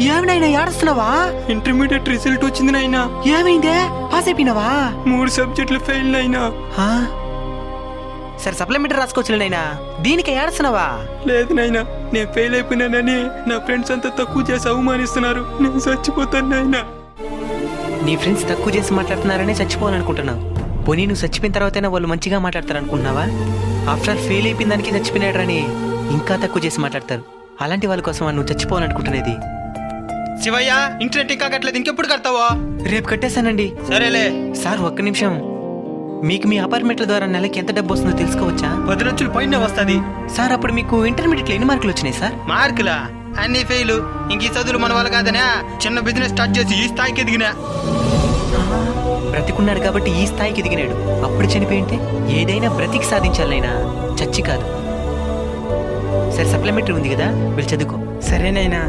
ఏమైనా ఏడుస్తున్నావా? Intermediate result వచ్చింది నాయనా. ఏమైందే? పాస్ అయిపోయినావా? 3 సబ్జెక్టులు ఫెయిల్ అయినా. సరే సప్లిమెంటరీ రాసుకోవచ్చు నైనా, దీనికి ఏడుస్తున్నావా? లేదు నాయనా, నేను ఫెయిల్ అయిపోయినానని నా ఫ్రెండ్స్ అంతా తక్కువ చేసి అవమానిస్తున్నారు. నేను చచ్చిపోతాను నాయనా. నీ ఫ్రెండ్స్ తక్కువ చేసి మాట్లాడుతున్నారనే చచ్చిపోవాలనుకుంటున్నావు. పోనీ నువ్వు చచ్చిపోయిన తర్వాతైనా వాళ్ళు మంచిగా మాట్లాడతారు అనుకుంటున్నావా? ఆఫ్టర్ ఆల్ ఫెయిల్ అయిపోయిన దానికి చచ్చిపోయినాడని ఇంకా తక్కువ చేసి మాట్లాడతారు. అలాంటి వాళ్ళ కోసం నువ్వు చచ్చిపోవాలనుకుంటున్నది. శివయ్య, ఇంటర్నెట్ ఇంకా కట్టలేదు, ఇంకెప్పుడు కడతావో? రేపు కట్టేశానండి. సరేలే సార్ ఒక్క నిమిషం, మీకు మీ అపార్ట్మెంట్ల ద్వారా నెలకి ఎంత డబ్బు వస్తుందో తెలుసుకోవచ్చా? 10 లక్షలు పైన వస్తుంది. సార్ అప్పుడు మీకు ఇంటర్మీడియట్లో ఎన్ని మార్కులు వచ్చినాయి సార్? మార్కులా? అన్ని ఫెయిల్. ఇంక ఈ చదువులు మన వాళ్ళు కాదనే చిన్న బిజినెస్ స్టార్ట్ చేసి ఈ స్థాయికి ఎదిగినా. బ్రతికున్నాడు కాబట్టి ఈ స్థాయికి ఎదిగినాడు. అప్పుడు చనిపోయింటే ఏదైనా బ్రతికి సాధించాలైనా, చచ్చి కాదు. సరే సప్లిమెంటరీ ఉంది కదా, వెళ్ళి చదువుకో. సరేనైనా.